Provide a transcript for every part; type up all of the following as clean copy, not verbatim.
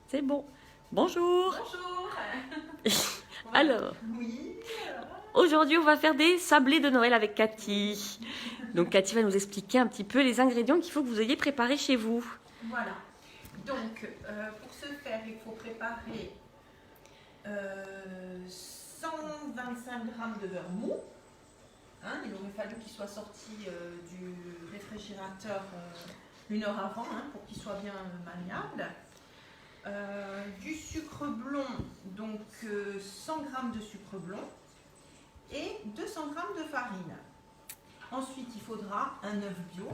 C'est bon. Bonjour. Bonjour. Alors, Oui. aujourd'hui, on va faire des sablés de Noël avec Cathy. Donc, Cathy va nous expliquer un petit peu les ingrédients qu'il faut que vous ayez préparés chez vous. Voilà. Donc, pour ce faire, il faut préparer 125 g de beurre mou. Hein, il aurait fallu qu'il soit sorti du réfrigérateur une heure avant pour qu'il soit bien maniable. Du sucre blond, donc 100 g de sucre blond et 200 g de farine. Ensuite, il faudra un œuf bio,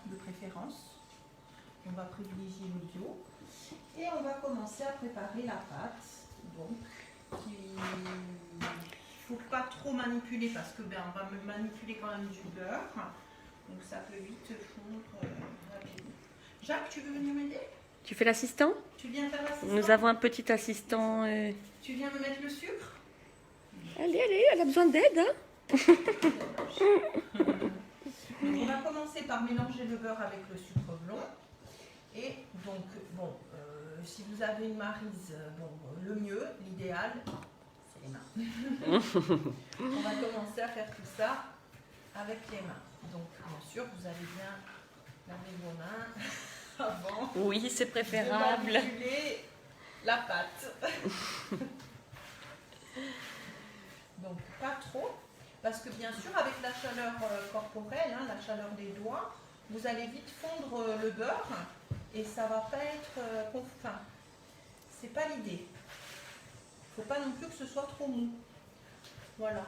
de préférence. On va privilégier le bio. Et on va commencer à préparer la pâte. Donc, il ne faut pas trop manipuler parce que on va manipuler quand même du beurre. Donc ça peut vite fondre rapidement. Jacques, tu veux venir m'aider? Tu fais l'assistant? Tu viens faire l'assistant? Nous avons un petit assistant. Tu viens me mettre le sucre? Allez, allez, elle a besoin d'aide. Hein. On va commencer par mélanger le beurre avec le sucre blond. Et donc, si vous avez une maryse, le mieux, l'idéal, c'est les mains. On va commencer à faire tout ça avec les mains. Donc, bien sûr, vous allez bien laver vos mains avant Oui, c'est de préférable. manipuler la pâte. Donc, pas trop, parce que bien sûr, avec la chaleur corporelle, la chaleur des doigts, vous allez vite fondre le beurre et ça va pas être fin. C'est pas l'idée. Il faut pas non plus que ce soit trop mou. Voilà.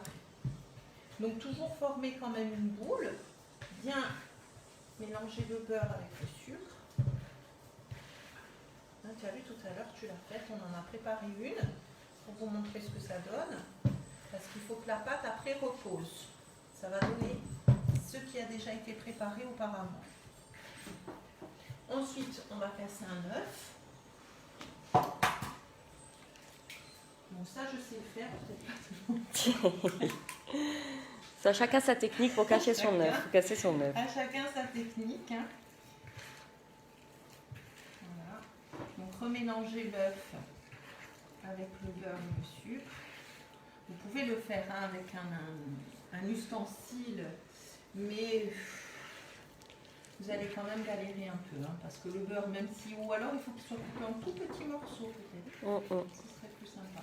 Donc toujours former quand même une boule, bien mélanger le beurre avec le sucre. Tu as vu tout à l'heure, tu l'as faite, on en a préparé une pour vous montrer ce que ça donne. Parce qu'il faut que la pâte après repose. Ça va donner ce qui a déjà été préparé auparavant. Ensuite, on va casser un œuf. Bon, ça, je sais le faire, peut-être pas tout le monde. Ça, chacun sa technique pour cacher son œuf, pour casser son œuf. À chacun sa technique. Voilà. Donc, remélanger l'œuf avec le beurre et le sucre. Vous pouvez le faire avec un ustensile, mais vous allez quand même galérer un peu, parce que le beurre, même si, ou alors il faut qu'il soit coupé en tout petits morceaux peut-être, ce serait plus sympa.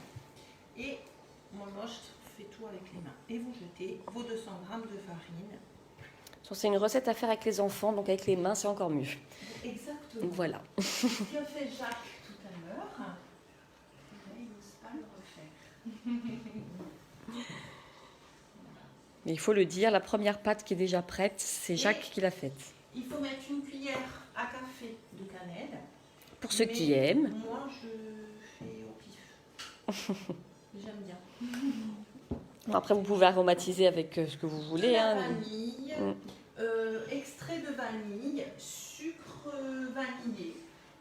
Et moi je fais tout avec les mains. Et vous jetez vos 200 g de farine. C'est une recette à faire avec les enfants, donc avec les mains, c'est encore mieux. Exactement. Voilà. Ce qu'a fait Jacques tout à l'heure, il n'ose pas le refaire. Mais il faut le dire, la première pâte qui est déjà prête, c'est Jacques qui l'a faite. Il faut mettre une cuillère à café de cannelle. Pour ceux qui aiment. Moi, je fais au pif. J'aime bien. Après, vous pouvez aromatiser avec ce que vous voulez. De la vanille, extrait de vanille, sucre vanillé.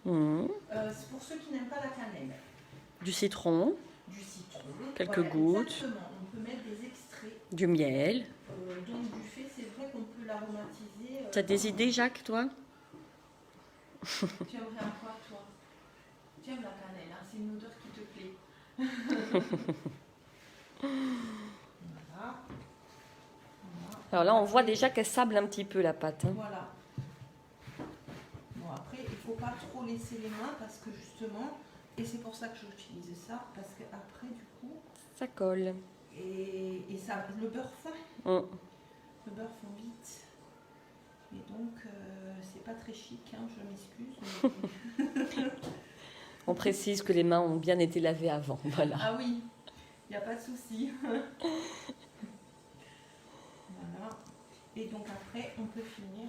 C'est pour ceux qui n'aiment pas la cannelle. Du citron. Du citron. Quelques gouttes. Exactement. On peut mettre des extraits. Du miel. Donc du fait, c'est vrai qu'on peut l'aromatiser. Tu as des idées, Jacques, toi? Tu aimerais quoi, toi? Tu aimes la cannelle, c'est une odeur qui te plaît. Voilà. Alors là, on voit déjà qu'elle sable un petit peu la pâte. Voilà. Bon, après, il ne faut pas trop laisser les mains parce que justement, et c'est pour ça que j'utilise ça, parce qu'après, du coup, ça colle. Et ça, le beurre fond. Le beurre fond vite. Et donc, c'est pas très chic, je m'excuse. On précise que les mains ont bien été lavées avant. Voilà. Ah oui, il n'y a pas de souci. Voilà. Et donc après, on peut finir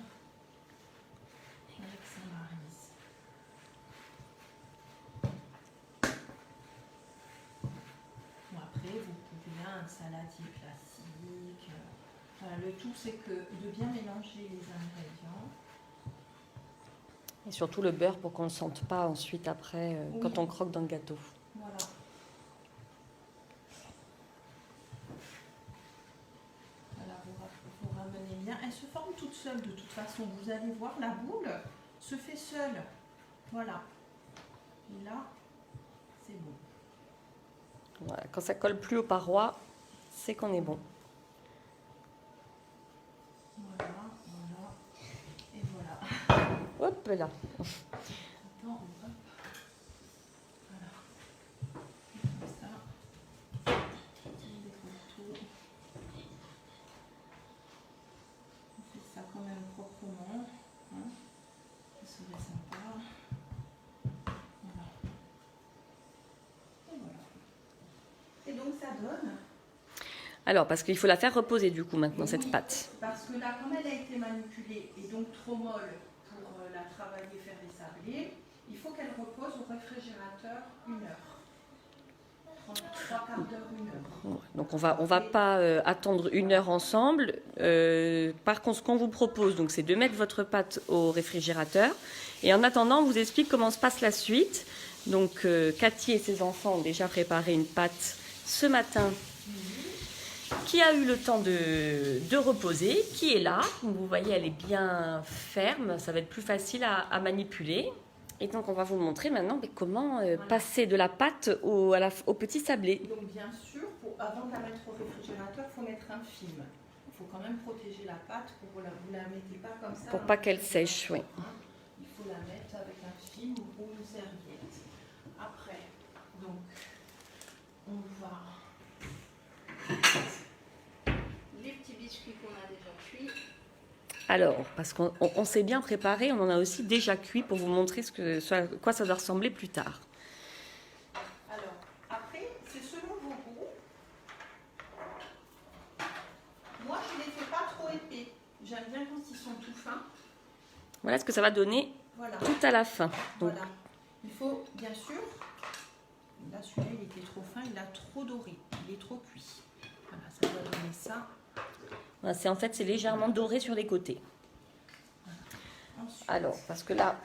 avec sa maryse. Bon, après, vous pouvez un saladier classique. Voilà, le tout, c'est que de bien mélanger les ingrédients. Et surtout le beurre pour qu'on ne le sente pas ensuite après quand on croque dans le gâteau. Voilà. Voilà, vous ramenez bien. Elle se forme toute seule de toute façon. Vous allez voir, la boule se fait seule. Voilà. Et là, Quand ça colle plus aux parois, c'est qu'on est bon. Voilà, voilà. Et voilà. Hop là. Attends, hop. Voilà. Comme ça. On décolle tout. On fait ça quand même proprement. Hein. Ça serait sympa. Voilà. Et voilà. Et donc ça donne. Alors, parce qu'il faut la faire reposer du coup maintenant, cette Oui, pâte. parce que là, comme elle a été manipulée et donc trop molle pour la travailler, faire des sablés, il faut qu'elle repose au réfrigérateur 1 heure. 3/4 d'heure, 1 heure. Donc on va pas attendre 1 heure ensemble. Par contre, ce qu'on vous propose, donc, c'est de mettre votre pâte au réfrigérateur. Et en attendant, on vous explique comment se passe la suite. Donc Cathy et ses enfants ont déjà préparé une pâte ce matin qui a eu le temps de reposer, qui est là. Donc, vous voyez, elle est bien ferme. Ça va être plus facile à manipuler. Et donc, on va vous montrer maintenant comment passer de la pâte au petit sablé. Donc bien sûr, avant de la mettre au réfrigérateur, il faut mettre un film. Il faut quand même protéger la pâte vous la mettez pas comme ça. Pour pas qu'elle sèche, oui. Il faut la mettre avec un film ou une serviette. Après, donc, on va... Les petits biscuits qu'on a déjà cuits. Alors, parce qu'on s'est bien préparé, on en a aussi déjà cuit pour vous montrer à quoi ça doit ressembler plus tard. Alors, après, c'est selon vos goûts. Moi, je ne les fais pas trop épais. J'aime bien quand ils sont tout fins. Voilà ce que ça va donner Voilà. tout à la fin. Donc, Voilà. Il faut, bien sûr, là celui-là il était trop fin, il a trop doré, il est trop cuit. Voilà, ça va donner ça. voilà, c'est légèrement doré sur les côtés. Ensuite, Alors, parce que là,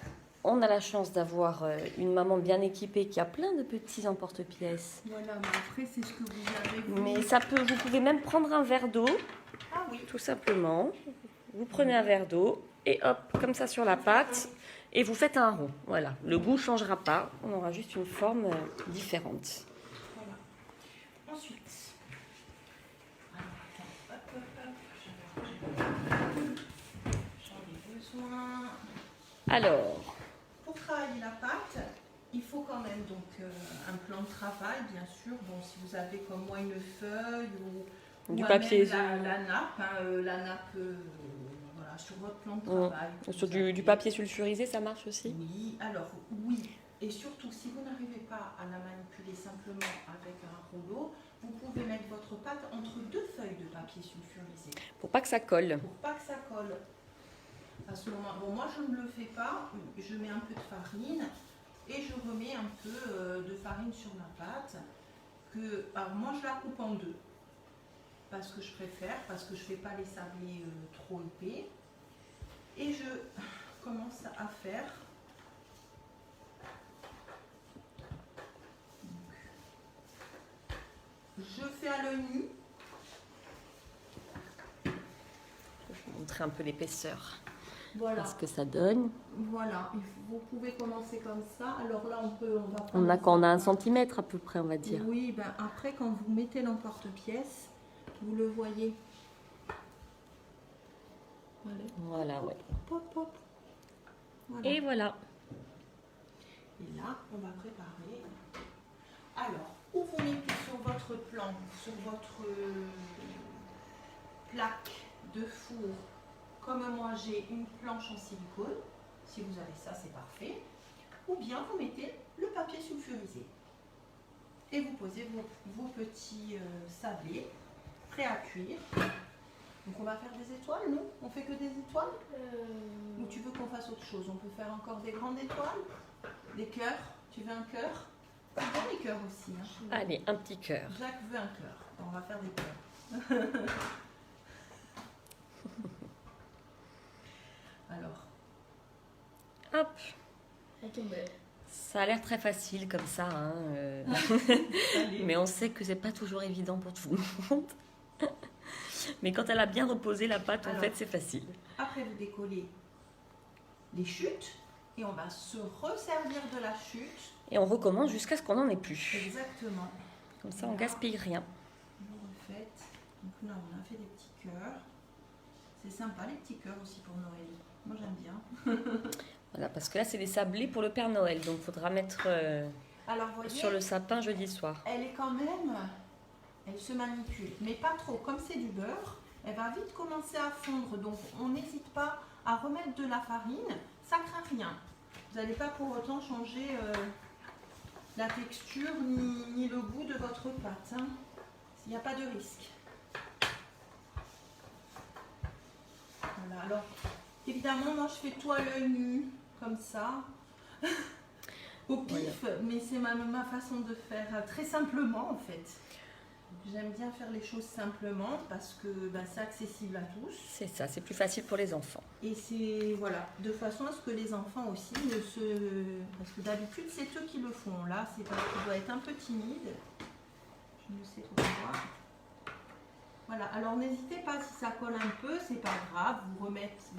on a la chance d'avoir une maman bien équipée qui a plein de petits emporte-pièces. voilà, mais après c'est ce que vous avez vu. Mais vous pouvez même prendre un verre d'eau, Ah oui, tout simplement. Vous prenez un verre d'eau et hop, comme ça sur la pâte, et vous faites un rond. Voilà, le goût ne changera pas, on aura juste une forme différente. voilà. Ensuite, alors, attends, hop, j'en ai besoin. Alors, Pour travailler la pâte, il faut quand même donc un plan de travail, bien sûr. Bon, si vous avez comme moi une feuille ou du même papier, la nappe, voilà, sur votre plan de travail. sur Vous avez- du papier sulfurisé, ça marche aussi? Oui, alors oui. Et surtout, si vous n'arrivez pas à la manipuler simplement avec un rouleau, vous pouvez mettre votre pâte entre 2 feuilles de papier sulfurisé Pour pas que ça colle. pour pas que ça colle. À ce moment, bon, moi je ne le fais pas, je mets un peu de farine et je remets un peu de farine sur ma pâte. Alors moi je la coupe en 2 parce que je préfère, parce que je ne fais pas les sablés trop épais. Et je commence à faire. Je fais à l'œil nu. Je vais vous montrer un peu l'épaisseur. Voilà. Ce que ça donne. Voilà, vous pouvez commencer comme ça. Alors là, on va prendre... On a 1 centimètre à peu près, on va dire. Oui, ben après, quand vous mettez l'emporte-pièce, vous le voyez. Voilà, ouais. Pop, pop. Voilà. Et voilà. Et là, on va préparer. Alors, où vous mettez sur votre plan, sur votre plaque de four, comme moi j'ai une planche en silicone, si vous avez ça, c'est parfait. Ou bien vous mettez le papier sulfurisé. Et vous posez vos petits sablés prêts à cuire. Donc on va faire des étoiles, non? On fait que des étoiles? Ou tu veux qu'on fasse autre chose? On peut faire encore des grandes étoiles? Des cœurs? Tu veux un cœur? C'est bon les cœurs aussi. Hein. Allez, un petit cœur. Jacques veut un cœur. On va faire des cœurs. Alors. Hop. Ça a l'air très facile comme ça, hein, mais on sait que c'est pas toujours évident pour tout le monde. Mais quand elle a bien reposé la pâte, en fait, c'est facile. Après, vous décollez les chutes et on va se resservir de la chute. Et on recommence jusqu'à ce qu'on n'en ait plus. Exactement. Comme ça, on gaspille rien. Vous refaites. Donc là, on a fait des petits cœurs. C'est sympa les petits cœurs aussi pour Noël. Moi, j'aime bien. Voilà, parce que là, c'est des sablés pour le Père Noël. Donc, il faudra mettre Alors, vous voyez, sur le sapin jeudi soir. elle est quand même... Elle se manipule, mais pas trop. Comme c'est du beurre, elle va vite commencer à fondre. Donc, on n'hésite pas à remettre de la farine. Ça ne craint rien. Vous n'allez pas pour autant changer la texture ni le goût de votre pâte. Hein. Il n'y a pas de risque. Voilà. Alors, évidemment, moi, je fais tout à l'œil nu, comme ça. Au pif, voilà. Mais c'est ma façon de faire très simplement, en fait. J'aime bien faire les choses simplement parce que c'est accessible à tous. C'est ça, c'est plus facile pour les enfants. Et c'est, voilà, de façon à ce que les enfants aussi ne se... Parce que d'habitude, c'est eux qui le font. Là, c'est parce qu'ils doivent être un peu timides. Je ne sais trop quoi. Voilà, alors n'hésitez pas, si ça colle un peu, c'est pas grave. Vous refaites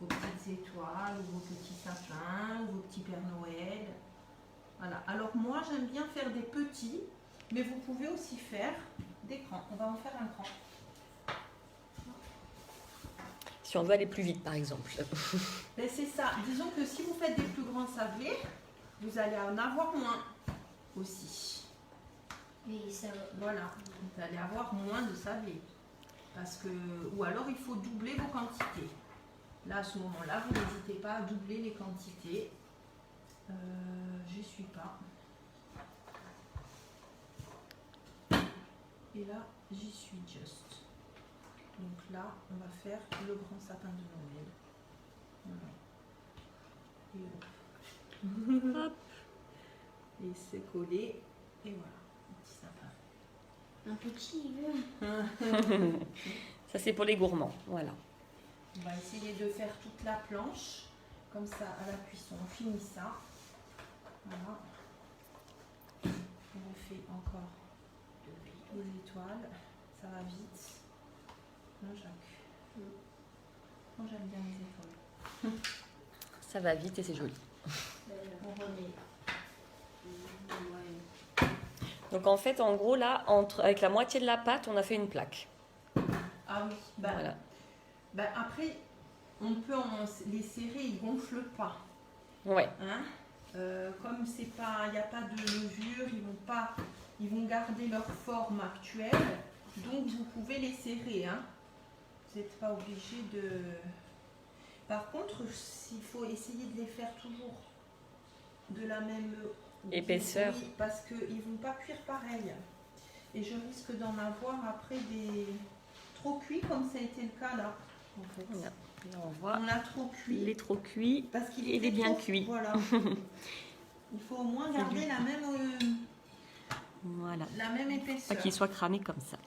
vos petites étoiles, ou vos petits sapins, ou vos petits Pères Noël. Voilà, alors moi, j'aime bien faire des petits. Mais vous pouvez aussi faire des grands. On va en faire un grand. Si on veut aller plus vite, par exemple. C'est ça. Disons que si vous faites des plus grands sablés, vous allez en avoir moins aussi. Oui, ça va. Voilà. Vous allez avoir moins de sablés. Parce que, ou alors, il faut doubler vos quantités. Là, à ce moment-là, vous n'hésitez pas à doubler les quantités. J'y suis pas. Et là, j'y suis just. Donc là, on va faire le grand sapin de Noël. Voilà. Et hop. Et c'est collé. Et voilà, un petit sapin. Un petit, Ça, c'est pour les gourmands. Voilà. On va essayer de faire toute la planche. Comme ça, à la cuisson. On finit ça. Voilà. On refait encore les étoiles, ça va vite. Non, Jacques. Moi, j'aime bien les étoiles. Ça va vite et c'est joli. On remet. Donc en fait, en gros, là, avec la moitié de la pâte, on a fait une plaque. Ah oui. Voilà. Après, on peut les serrer, ils gonflent pas. Ouais. Hein, comme c'est pas, il n'y a pas de levure, ils vont garder leur forme actuelle. Donc vous pouvez les serrer. Hein. Vous n'êtes pas obligé de. Par contre, il faut essayer de les faire toujours de la même épaisseur. Oui, parce qu'ils ne vont pas cuire pareil. Et je risque d'en avoir après des trop cuits, comme ça a été le cas là. En fait. Voilà. Là, on voit on a trop cuit. Il est trop cuit parce qu'il et il est bien cuit. Voilà. Il faut au moins garder la même épaisseur. Pas qu'il soit cramé comme ça.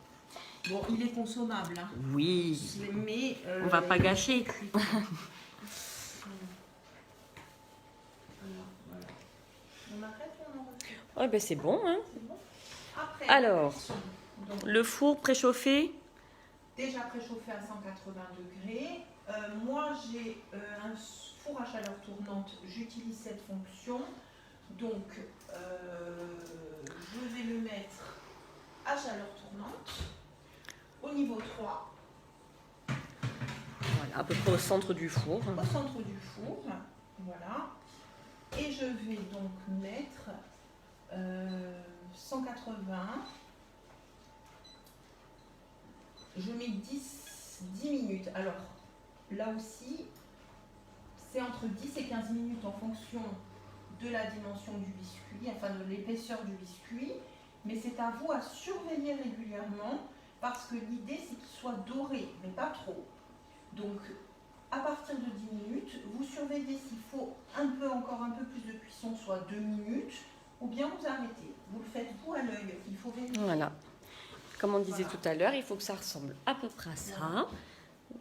Bon, il est consommable. Hein. Oui. Mais on va pas gâcher. Voilà. On arrête ou on en refait? Oh, ben c'est bon. Hein. C'est bon. Après, alors, donc, le four préchauffé. Déjà préchauffé à 180 degrés. Moi, j'ai un four à chaleur tournante. J'utilise cette fonction. Donc, je vais le mettre à chaleur tournante au niveau 3. Voilà, à peu près au centre du four. Au centre du four. Voilà. Et je vais donc mettre 180. Je mets 10 minutes. Alors, là aussi, c'est entre 10 et 15 minutes en fonction de la dimension du biscuit, enfin de l'épaisseur du biscuit. Mais c'est à vous à surveiller régulièrement parce que l'idée, c'est qu'il soit doré, mais pas trop. Donc, à partir de 10 minutes, vous surveillez s'il faut encore un peu plus de cuisson, soit 2 minutes, ou bien vous arrêtez. Vous le faites vous à l'œil, il faut vérifier. Voilà. Comme on disait tout à l'heure, il faut que ça ressemble à peu près à ça. Voilà.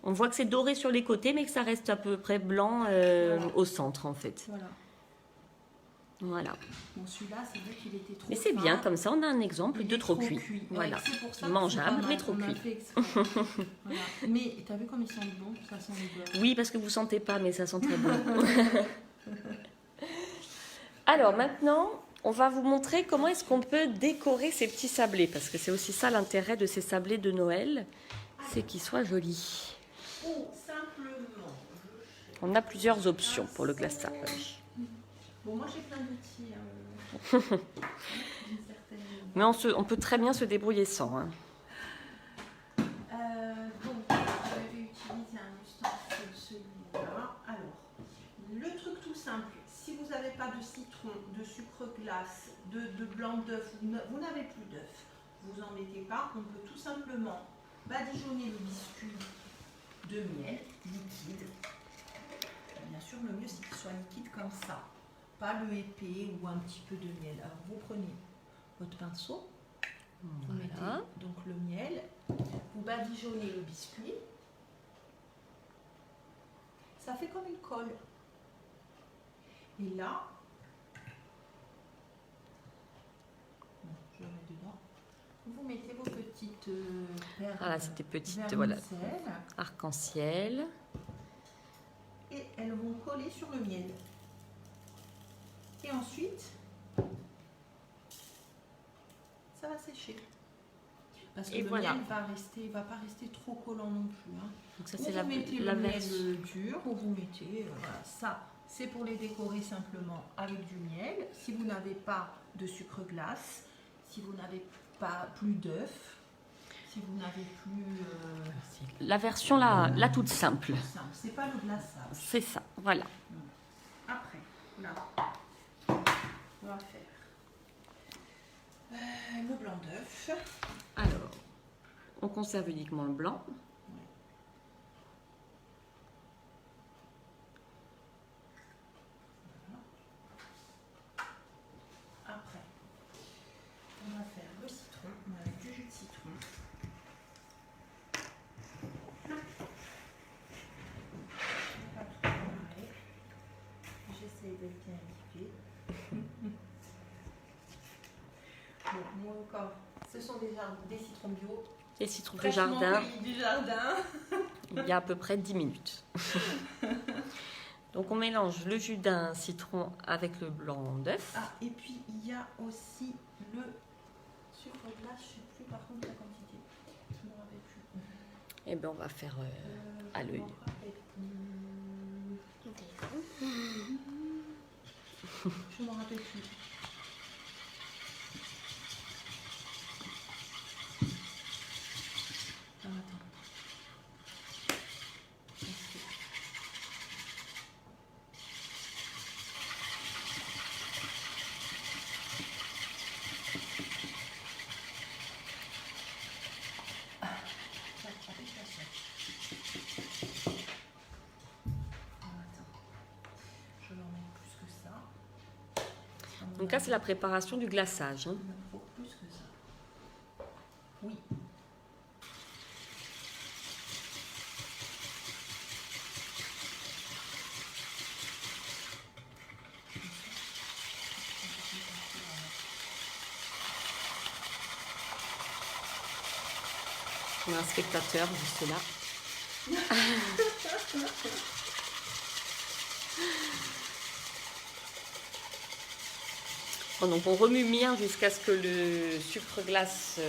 On voit que c'est doré sur les côtés, mais que ça reste à peu près blanc au centre, en fait. Voilà. Bon, celui-là, c'est vrai qu'il était trop mais c'est bien, comme ça, on a un exemple de trop cuit. Voilà. Ouais, mangeable, mais trop cuit. Voilà. Mais tu as vu comme il sent bon, ça sent le beurre. Oui, parce que vous ne sentez pas, mais ça sent très bon. Alors, maintenant, on va vous montrer comment est-ce qu'on peut décorer ces petits sablés, parce que c'est aussi ça l'intérêt de ces sablés de Noël, c'est qu'ils soient jolis. Ou simplement, On a plusieurs options pour le glaçage. bon, moi j'ai plein d'outils. D'une certaine... Mais on peut très bien se débrouiller sans. Hein. Donc, je vais utiliser un ustensile, celui-là. Alors, le truc tout simple, si vous n'avez pas de citron, de sucre glace, de blanc d'œuf, vous n'avez plus d'œuf, vous en mettez pas. On peut tout simplement badigeonner le biscuit de miel liquide. Bien sûr, le mieux c'est qu'il soit liquide comme ça, pas le épais ou un petit peu de miel. Alors, vous prenez votre pinceau, vous mettez donc le miel, vous badigeonnez le biscuit. Ça fait comme une colle. Et là, je le mets dedans. Vous mettez vos petites perles. Voilà, c'est des petites vermicelles, arc-en-ciel. et elles vont coller sur le miel. Et ensuite, ça va sécher. Parce que Et le voilà. miel va pas rester trop collant non plus. Hein. Donc ça Ou c'est vous la mettez le version. miel dur, ou vous mettez voilà, ça. C'est pour les décorer simplement avec du miel. Si vous n'avez pas de sucre glace, si vous n'avez pas plus d'œufs, si vous n'avez plus La version la toute simple. simple, c'est pas le glaçage. C'est ça, voilà. Après, là, on va faire le blanc d'œuf. Alors, on conserve uniquement le blanc. Après, on va faire le citron, avec du jus de citron. Pas trop pareil. J'essaie d'être bien équipée. Bon, moi encore, ce sont des citrons bio. Les citrons du Fraîchement jardin, cueillis du jardin. il y a à peu près 10 minutes. Donc on mélange le jus d'un citron avec le blanc d'œuf. Ah, et puis il y a aussi le sucre glace, je ne sais plus par contre la quantité. Je ne me rappelle plus. Et bien on va faire à l'œil. Je ne me rappelle plus. Alors, attends. Je vais en mettre plus que ça. Donc là c'est la préparation du glaçage. Hein. Il me faut plus que ça. Oui. On a un spectateur juste là. Bon, donc on remue bien jusqu'à ce que le sucre glace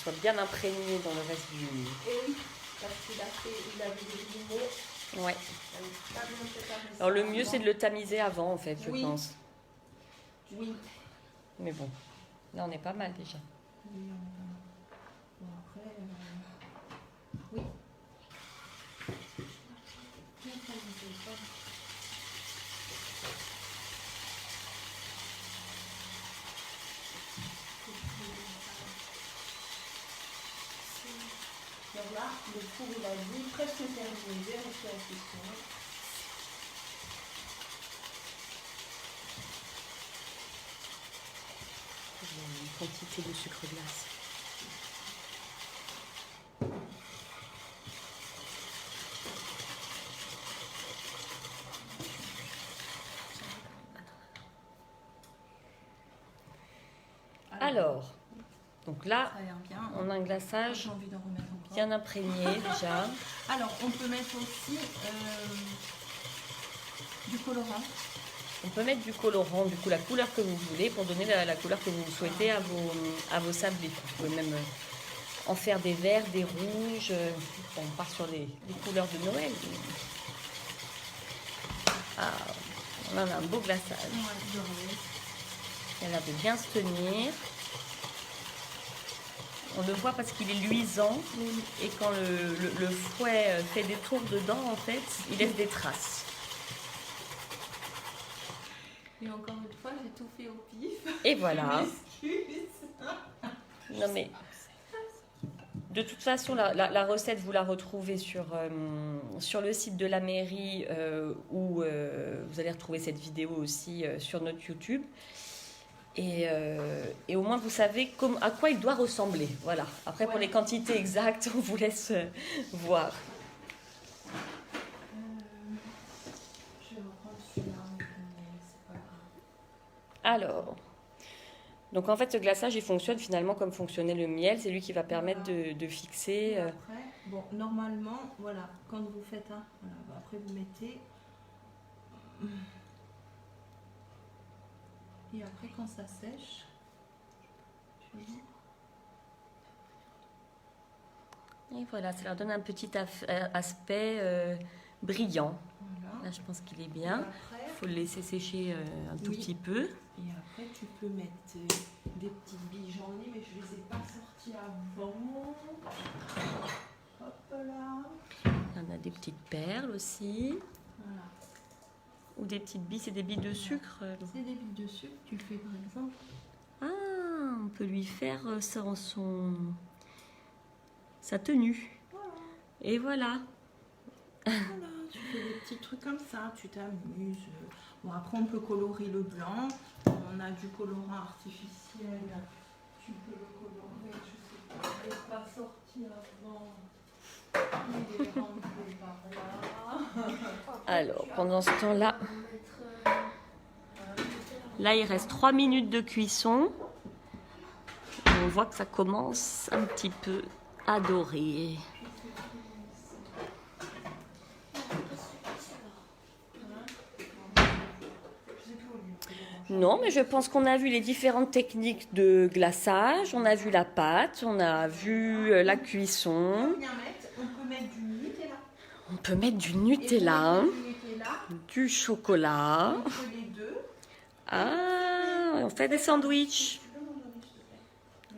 soit bien imprégné dans le reste du... Et oui, parce qu'il avait des jumeaux. Ouais. Il avait pas bien préparé ça Alors le mieux avant. c'est de le tamiser avant en fait, je Oui. pense. Oui. Mais bon, là on est pas mal déjà. Oui, bon, après, oui. Bien tamisé, ça. Donc là, le four il a dit presque terminé, vérifier la question. Une quantité de sucre glace. Alors, donc là, Ça a l'air bien. on a un glaçage J'ai envie d'en remettre encore. bien imprégné déjà. Alors, on peut mettre aussi du colorant. On peut mettre du colorant, du coup la couleur que vous voulez pour donner la couleur que vous souhaitez à vos sablés. Vous pouvez même en faire des verts, des rouges. Bon, on part sur les couleurs de Noël. Ah, on en a un beau glaçage. Il a l'air de bien se tenir. On le voit parce qu'il est luisant et quand le fouet fait des tours dedans, en fait, il laisse des traces. Et encore une fois, j'ai tout fait au pif. Et voilà. Je m'excuse. Non mais, de toute façon, la recette, vous la retrouvez sur le site de la mairie où vous allez retrouver cette vidéo aussi sur notre YouTube. Et au moins, vous savez à quoi il doit ressembler. Voilà. Après, pour les quantités exactes, on vous laisse voir. Je vais reprendre celui-là, mais c'est pas grave. Alors, donc en fait, ce glaçage, il fonctionne finalement comme fonctionnait le miel. C'est lui qui va permettre de fixer. Et après, bon, normalement, voilà, quand vous faites un, voilà, après vous mettez. Et après, quand ça sèche, Et voilà, ça leur donne un petit aspect brillant. voilà. Là, je pense qu'il est Et bien. après, Il faut le laisser sécher un tout Oui. petit peu. et après, tu peux mettre des petites billes. J'en ai, mais je les ai pas sorties avant. Hop là. Il y en a des petites perles aussi. Voilà. Ou des petites billes, c'est des billes de sucre. C'est des billes de sucre. Tu fais par exemple. Ah, on peut lui faire sa tenue. Voilà. Et voilà. Voilà, tu fais des petits trucs comme ça, tu t'amuses. Bon, après, on peut colorer le blanc. On a du colorant artificiel. Tu peux le colorer, je sais pas, il n'est pas sorti avant. Il est rentré par là. Alors, pendant ce temps-là, là, il reste 3 minutes de cuisson. Et on voit que ça commence un petit peu à dorer. Non, mais je pense qu'on a vu les différentes techniques de glaçage, on a vu la pâte, on a vu la cuisson. On peut mettre du Nutella. On peut mettre du Nutella, Du Nutella, du chocolat. on peut les deux. Ah, on fait des sandwichs.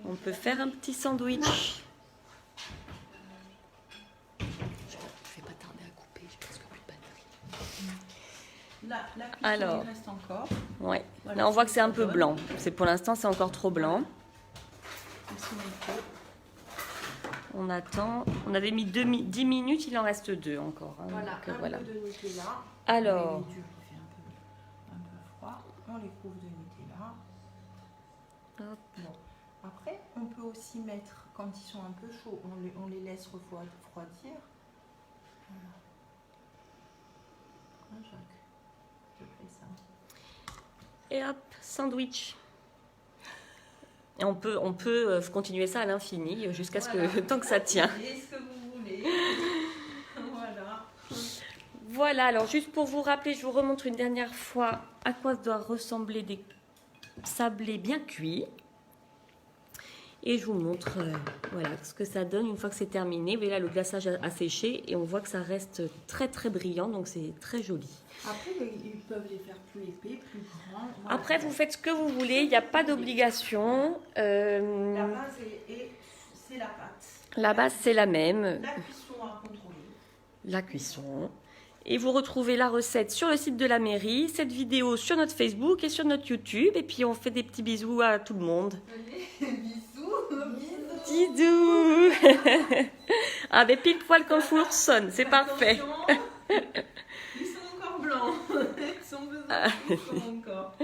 On peut faire un petit sandwich. Je vais pas tarder à couper, j'ai presque plus de batterie. La cuisson, Alors. il reste encore. Ouais. Voilà, Là, on voit que c'est un ça peu donne. blanc. C'est pour l'instant, c'est encore trop blanc. Ici, on peut. On attend. On avait mis 10 minutes, il en reste 2 encore. Hein. Voilà, Donc, voilà. peu de Nutella. Alors, Il fait un peu froid. On les couvre de Nutella. hop. Bon. Après, on peut aussi mettre, quand ils sont un peu chauds, on les laisse refroidir. Voilà. Hein, Jacques, je fais ça. Et hop, sandwich. Et on peut continuer ça à l'infini jusqu'à ce que tant que ça tient. Faites ce que vous voulez. Voilà. Voilà, alors juste pour vous rappeler, je vous remontre une dernière fois à quoi doivent ressembler des sablés bien cuits. Et je vous montre voilà, ce que ça donne une fois que c'est terminé. Vous voyez là, le glaçage a séché et on voit que ça reste très très brillant, donc c'est très joli. Après, ils peuvent les faire plus épais, plus grands. Voilà. Après, vous faites ce que vous voulez, il n'y a pas d'obligation. La base, c'est la pâte. La base, c'est la même, La cuisson à contrôler. la cuisson. Et vous retrouvez la recette sur le site de la mairie, cette vidéo sur notre Facebook et sur notre YouTube. Et puis, on fait des petits bisous à tout le monde. Bisous, bisous. Bisous. Ah, mais pile poil quand le four sonne, c'est parfait. Attention, ils sont encore blancs. Ils sont besoin de cuisson encore.